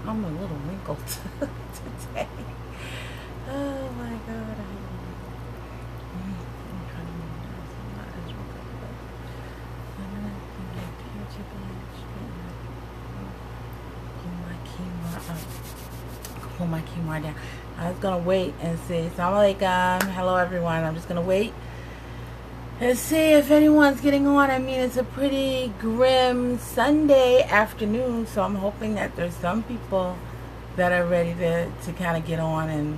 I'm a little wrinkled today. Oh my god. Pull my quinoa down. I was gonna wait and see. Assalamu alaikum. Hello everyone. I'm just gonna wait and see if anyone's getting on. I mean, it's a pretty grim Sunday afternoon, so I'm hoping that there's some people that are ready to kind of get on and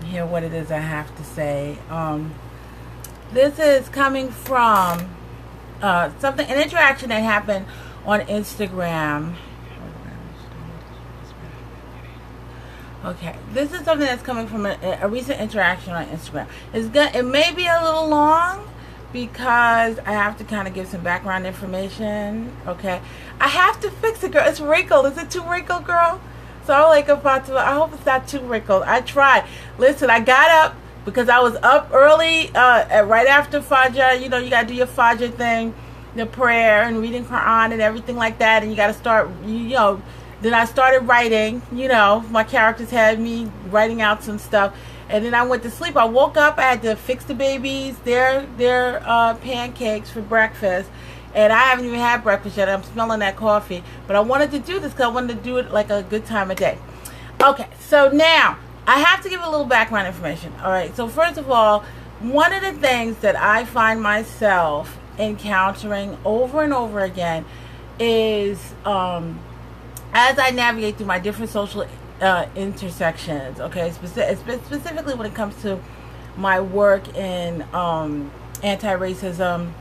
hear what it is I have to say. This is coming from an interaction that happened on Instagram. Okay, this is something that's coming from a recent interaction on Instagram. It may be a little long because I have to kind of give some background information. Okay, I have to fix it, girl. It's wrinkled. Is it too wrinkled, girl? So I'm like, I hope it's not too wrinkled. I tried. Listen, I got up because I was up early, right after Fajr. You know, you gotta do your Fajr thing, the prayer and reading Quran and everything like that, and you gotta start, Then I started writing, my characters had me writing out some stuff. And then I went to sleep. I woke up, I had to fix the babies, their pancakes for breakfast. And I haven't even had breakfast yet. I'm smelling that coffee. But I wanted to do this because I wanted to do it like a good time of day. Okay, so now I have to give a little background information. All right, so first of all, one of the things that I find myself encountering over and over again is as I navigate through my different social intersections, okay, specifically when it comes to my work in anti-racism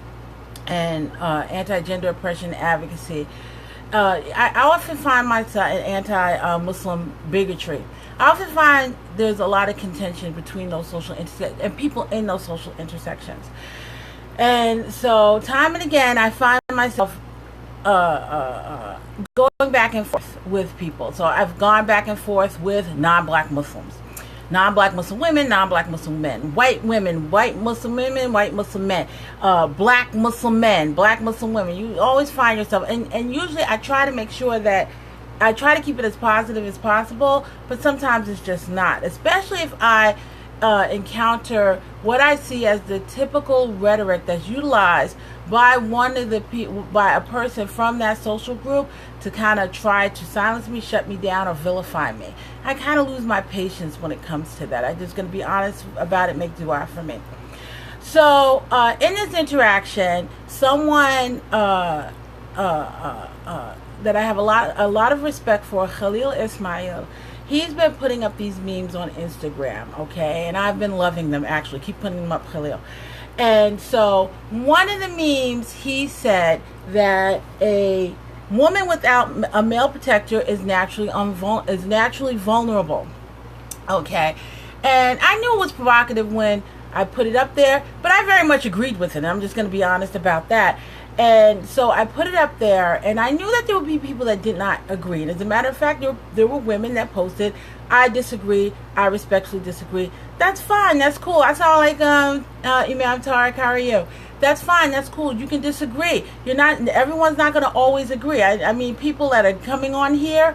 and anti-gender oppression advocacy, I often find myself in anti-Muslim bigotry. I often find there's a lot of contention between those social intersections and people in those social intersections. And so time and again, I find myself going back and forth with people. So I've gone back and forth with non-black Muslims, non-black Muslim women, non-black Muslim men, white women, white Muslim women, white Muslim men, black Muslim men, black Muslim women. You always find yourself, and usually I try to make sure that I try to keep it as positive as possible, but sometimes it's just not, especially if I encounter what I see as the typical rhetoric that's utilized by by a person from that social group to kind of try to silence me, shut me down, or vilify me. I kind of lose my patience when it comes to that. I'm just going to be honest about it. Make dua for me. So in this interaction, someone that I have a lot of respect for, Khalil Ismail, he's been putting up these memes on Instagram, okay? And I've been loving them, actually. Keep putting them up, Khalil. And so one of the memes, he said that a woman without a male protector is naturally vulnerable, okay? And I knew it was provocative when I put it up there, but I very much agreed with it. I'm just going to be honest about that. And so I put it up there, and I knew that there would be people that did not agree. And as a matter of fact, there were women that posted, I disagree, I respectfully disagree. That's fine, that's cool. I sound like Imam Tariq, how are you? That's fine, that's cool. You can disagree. Everyone's not going to always agree. I mean, people that are coming on here,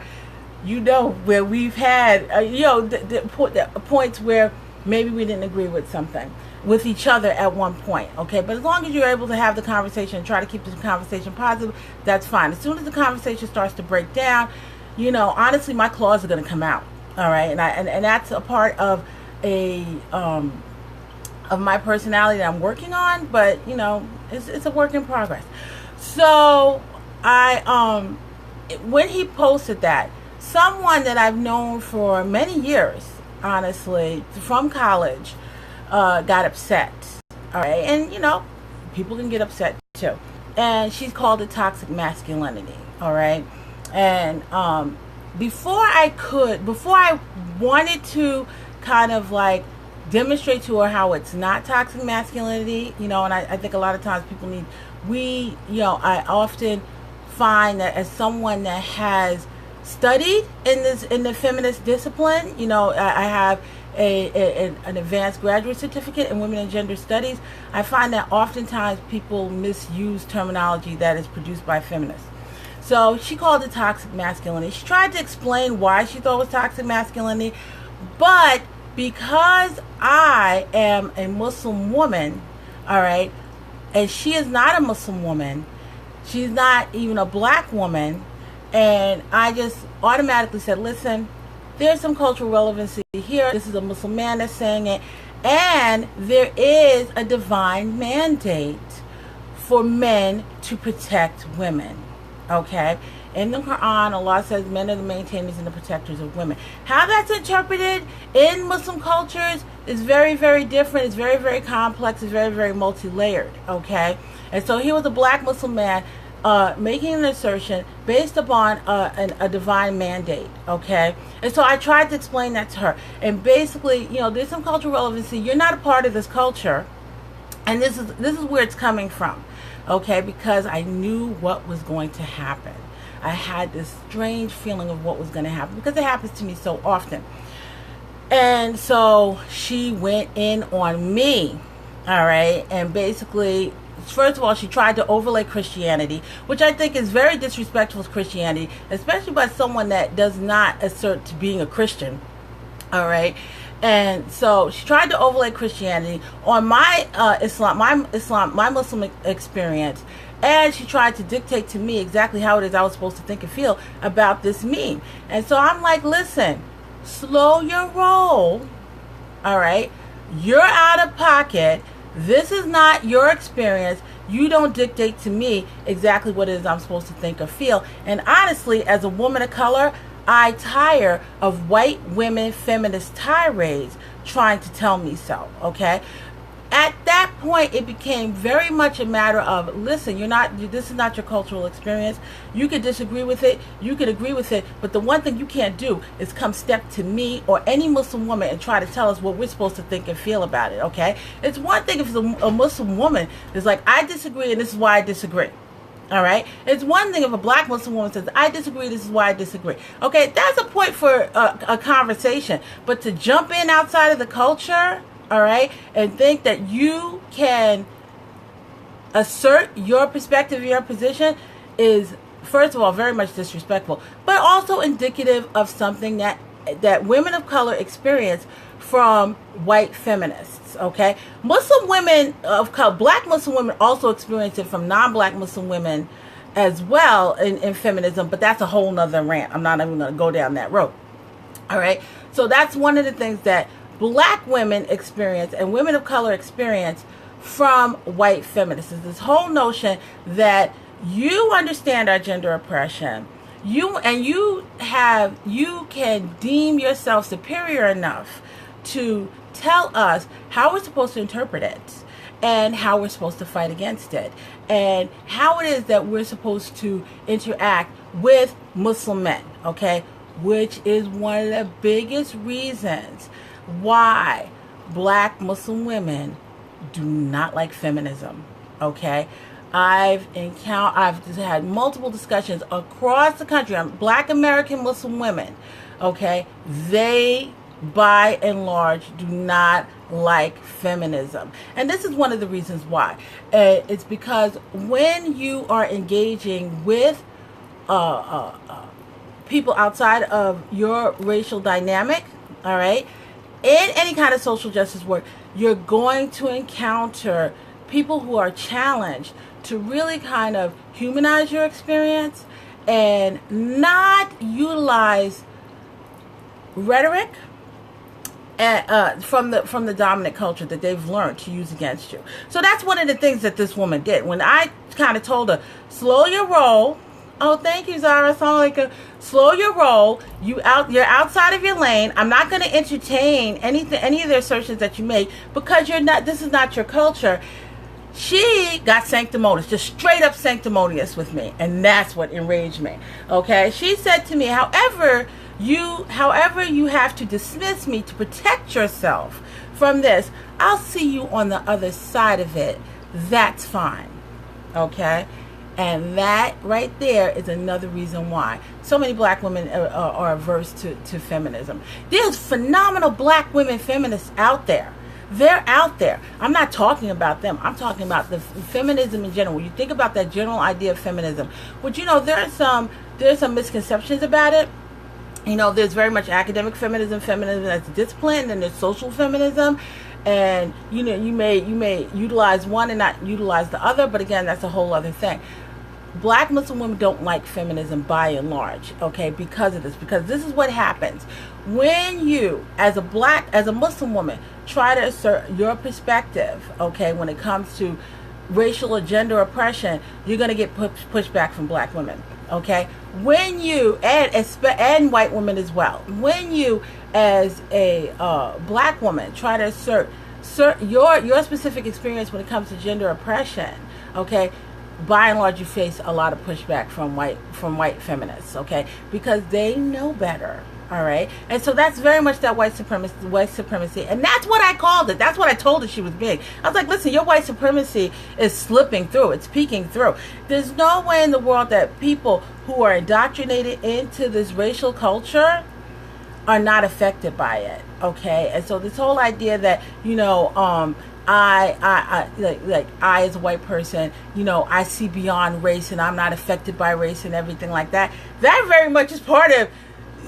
where we've had, the points where maybe we didn't agree with something with each other at one point, okay? But as long as you're able to have the conversation and try to keep the conversation positive, that's fine. As soon as the conversation starts to break down, honestly, my claws are going to come out, all right? And that's a part of of my personality that I'm working on, but it's a work in progress. So when he posted that, someone that I've known for many years, honestly, from college, got upset, all right? And people can get upset too, and she's called it toxic masculinity, all right? And before I wanted to kind of like demonstrate to her how it's not toxic masculinity, and I think a lot of times I often find that as someone that has studied in the feminist discipline, I have an advanced graduate certificate in women and gender studies. I find that oftentimes people misuse terminology that is produced by feminists. So she called it toxic masculinity. She tried to explain why she thought it was toxic masculinity, but because I am a Muslim woman, all right, and she is not a Muslim woman, she's not even a black woman, and I just automatically said, listen, there's some cultural relevancy here. This is a Muslim man that's saying it, and there is a divine mandate for men to protect women. Okay? In the Quran, Allah says men are the maintainers and the protectors of women. How that's interpreted in Muslim cultures is very, very different. It's very, very complex. It's very, very multi-layered. Okay? And so he was a black Muslim man making an assertion based upon a divine mandate. Okay? And so I tried to explain that to her. And basically, there's some cultural relevancy. You're not a part of this culture. And this is where it's coming from. Okay, because I knew what was going to happen. I had this strange feeling of what was going to happen because it happens to me so often. And so she went in on me, all right, and basically, first of all, she tried to overlay Christianity, which I think is very disrespectful to Christianity, especially by someone that does not assert to being a Christian, all right. And so she tried to overlay Christianity on my my Muslim experience, and she tried to dictate to me exactly how it is I was supposed to think and feel about this meme. And so I'm like, listen, slow your roll, all right? You're out of pocket. This is not your experience. You don't dictate to me exactly what it is I'm supposed to think or feel. And honestly, as a woman of color, I tire of white women feminist tirades trying to tell me so, okay? At that point, it became very much a matter of, listen, this is not your cultural experience. You could disagree with it, you could agree with it, but the one thing you can't do is come step to me or any Muslim woman and try to tell us what we're supposed to think and feel about it, okay? It's one thing if a Muslim woman is like, I disagree and this is why I disagree. All right. It's one thing if a black Muslim woman says, I disagree, this is why I disagree. Okay, that's a point for a conversation. But to jump in outside of the culture, all right, and think that you can assert your perspective, your position is, first of all, very much disrespectful, but also indicative of something that women of color experience from white feminists, okay? Muslim women of color, black Muslim women also experience it from non-black Muslim women as well in feminism, but that's a whole nother rant. I'm not even going to go down that road, all right? So that's one of the things that black women experience and women of color experience from white feminists is this whole notion that you understand our gender oppression, you can deem yourself superior enough to tell us how we're supposed to interpret it and how we're supposed to fight against it and how it is that we're supposed to interact with Muslim men, okay? Which is one of the biggest reasons why black Muslim women do not like feminism, okay? I've had multiple discussions across the country on black American Muslim women, okay? They, by and large, do not like feminism. And this is one of the reasons why. It's because when you are engaging with people outside of your racial dynamic, all right, in any kind of social justice work, you're going to encounter people who are challenged to really kind of humanize your experience and not utilize rhetoric from the dominant culture that they've learned to use against you. So that's one of the things that this woman did. When I kind of told her, slow your roll. Oh, thank you, Zara. Sound like slow your roll. You're outside of your lane. I'm not going to entertain any of the assertions that you make because this is not your culture. She got sanctimonious, just straight up sanctimonious with me, and that's what enraged me. Okay, she said to me, however you have to dismiss me to protect yourself from this, I'll see you on the other side of it. That's fine. Okay, and that right there is another reason why so many black women are averse to feminism. There's phenomenal black women feminists out there. They're out there. I'm not talking about them. I'm talking about the feminism in general. When you think about that general idea of feminism, which, you know, there's some misconceptions about it. You know, there's very much academic feminism as a discipline, and there's social feminism, and you know, you may utilize one and not utilize the other, but again, that's a whole other thing. Black Muslim women don't like feminism by and large, okay, because of this. Because this is what happens when you, as a Muslim woman, try to assert your perspective, okay, when it comes to racial or gender oppression, you're going to get pushed back from black women, okay? When you, and white women as well, when you, as a black woman, try to assert your specific experience when it comes to gender oppression, okay, by and large, you face a lot of pushback from white feminists, okay, because they know better. All right, and so that's very much that white supremacy, and that's what I called it. That's what I told her she was being. I was like, listen, your white supremacy is slipping through. It's peeking through. There's no way in the world that people who are indoctrinated into this racial culture are not affected by it. Okay, and so this whole idea that, you know, I as a white person, you know, I see beyond race and I'm not affected by race and everything like that. That very much is part of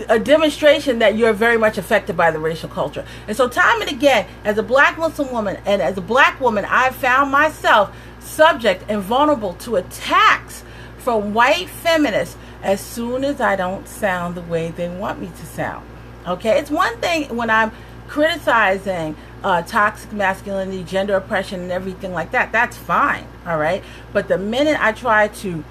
a demonstration that you're very much affected by the racial culture. And so time and again, as a black Muslim woman and as a black woman, I've found myself subject and vulnerable to attacks from white feminists as soon as I don't sound the way they want me to sound. Okay, it's one thing when I'm criticizing toxic masculinity, gender oppression, and everything like that. That's fine, all right. But the minute I try to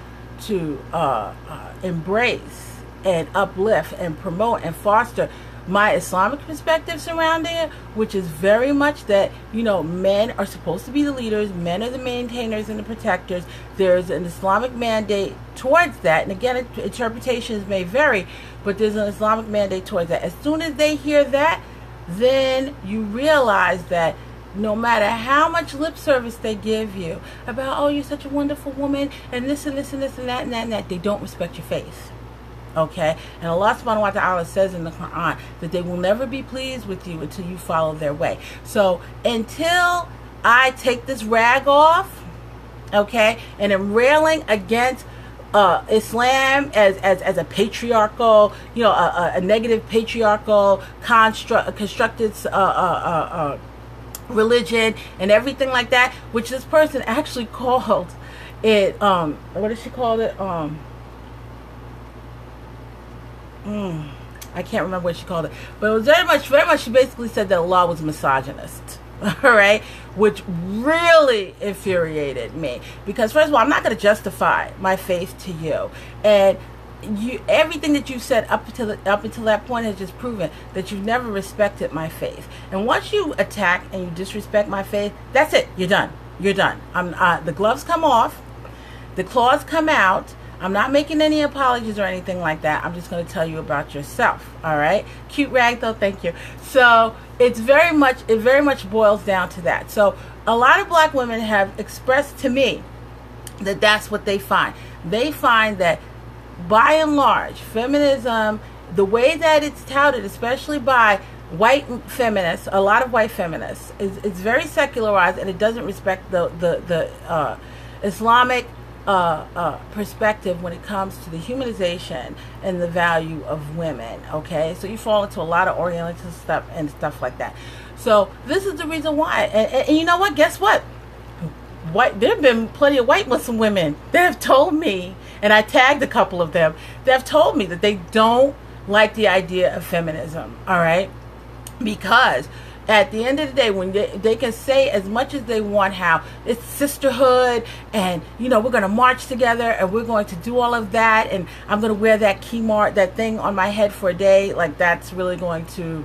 embrace and uplift and promote and foster my Islamic perspective surrounding it, which is very much that, you know, men are supposed to be the leaders, men are the maintainers and the protectors. There's an Islamic mandate towards that, and again, interpretations may vary, but there's an Islamic mandate towards that. As soon as they hear that, then you realize that no matter how much lip service they give you about, oh, you're such a wonderful woman, and this and this and this and that and that and that, they don't respect your faith. Okay, and Allah subhanahu wa ta'ala says in the Quran that they will never be pleased with you until you follow their way. So until I take this rag off, okay, and am railing against Islam as a patriarchal, you know, a negative patriarchal constructed religion and everything like that, which this person actually called it, what did she call it? I can't remember what she called it, but it was very much. She basically said that Allah was misogynist, all right, which really infuriated me because, first of all, I'm not going to justify my faith to you, and everything that you've said up until that point has just proven that you've never respected my faith. And once you attack and you disrespect my faith, that's it. You're done. You're done. The gloves come off, the claws come out. I'm not making any apologies or anything like that. I'm just going to tell you about yourself. All right. Cute rag though. Thank you. So it very much boils down to that. So a lot of black women have expressed to me that that's what they find. They find that by and large, feminism, the way that it's touted, especially by white feminists, a lot of white feminists, is very secularized, and it doesn't respect the Islamic perspective when it comes to the humanization and the value of women. Okay, so you fall into a lot of Oriental stuff and stuff like that. So this is the reason why. And you know what? Guess what? There have been plenty of white Muslim women that have told me, and I tagged a couple of them, that have told me that they don't like the idea of feminism. All right, because at the end of the day, when they can say as much as they want how it's sisterhood and, you know, we're going to march together and we're going to do all of that and I'm going to wear that that thing on my head for a day, like that's really going to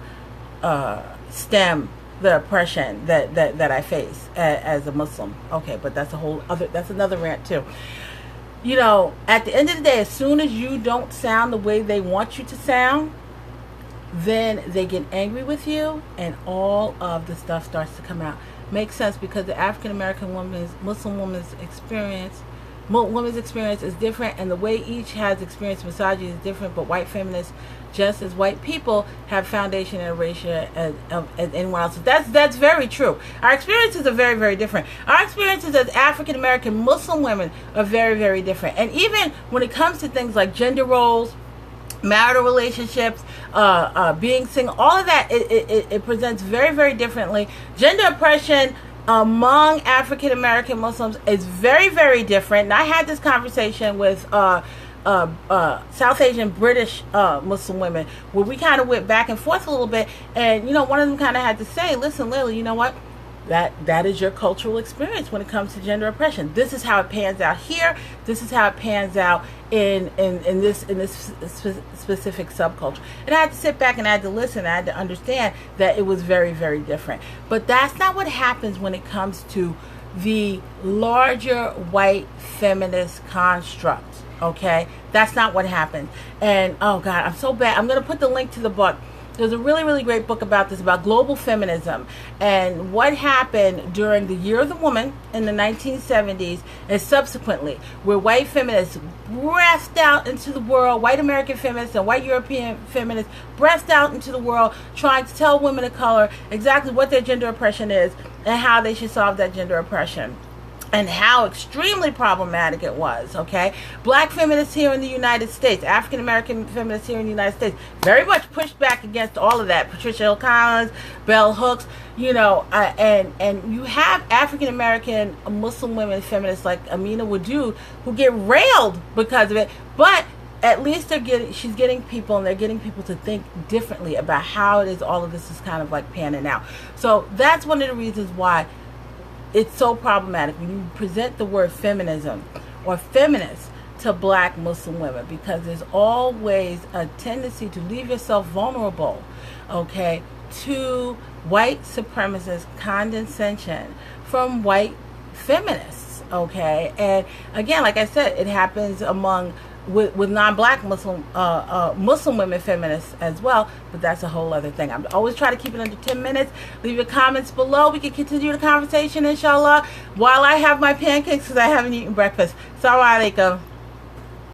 stem the oppression that I face as a Muslim. Okay, but that's another rant too. You know, at the end of the day, as soon as you don't sound the way they want you to sound, then they get angry with you and all of the stuff starts to come out. Makes sense, because the African American Muslim woman's experience women's experience is different, and the way each has experienced misogyny is different. But white feminists, just as white people, have foundation and erasure as anyone else. That's very true. Our experiences are very, very different. Our experiences as African American Muslim women are very, very different. And even when it comes to things like gender roles, marital relationships, being single, all of that, it presents very, very differently. Gender oppression among African American Muslims is very, very different. And I had this conversation with South Asian British Muslim women, where we kind of went back and forth a little bit. And one of them kind of had to say, "Listen, Lily, you know what? That is your cultural experience when it comes to gender oppression. This is how it pans out here. This is how it pans out in this specific subculture." And I had to sit back and I had to listen. I had to understand that it was very, very different. But that's not what happens when it comes to the larger white feminist construct. Okay, that's not what happens. And oh God, I'm so bad. I'm going to put the link to the book. There's a really, really great book about this, about global feminism and what happened during the Year of the Woman in the 1970s and subsequently, where white feminists breathed out into the world, white American feminists and white European feminists breathed out into the world, trying to tell women of color exactly what their gender oppression is and how they should solve that gender oppression. And how extremely problematic it was, okay? Black feminists here in the United States, African American feminists here in the United States, very much pushed back against all of that. Patricia Hill Collins, Bell Hooks, and you have African American Muslim women feminists like Amina Wadud who get railed because of it, but at least she's getting people, and they're getting people to think differently about how it is all of this is kind of like panning out. So that's one of the reasons why it's so problematic when you present the word feminism or feminist to black Muslim women, because there's always a tendency to leave yourself vulnerable, okay, to white supremacist condescension from white feminists, okay? And again, like I said, it happens with non-black Muslim women feminists as well, but that's a whole other thing. I'm always trying to keep it under 10 minutes. Leave your comments below. We can continue the conversation, inshallah, while I have my pancakes because I haven't eaten breakfast. Assalamu alaikum.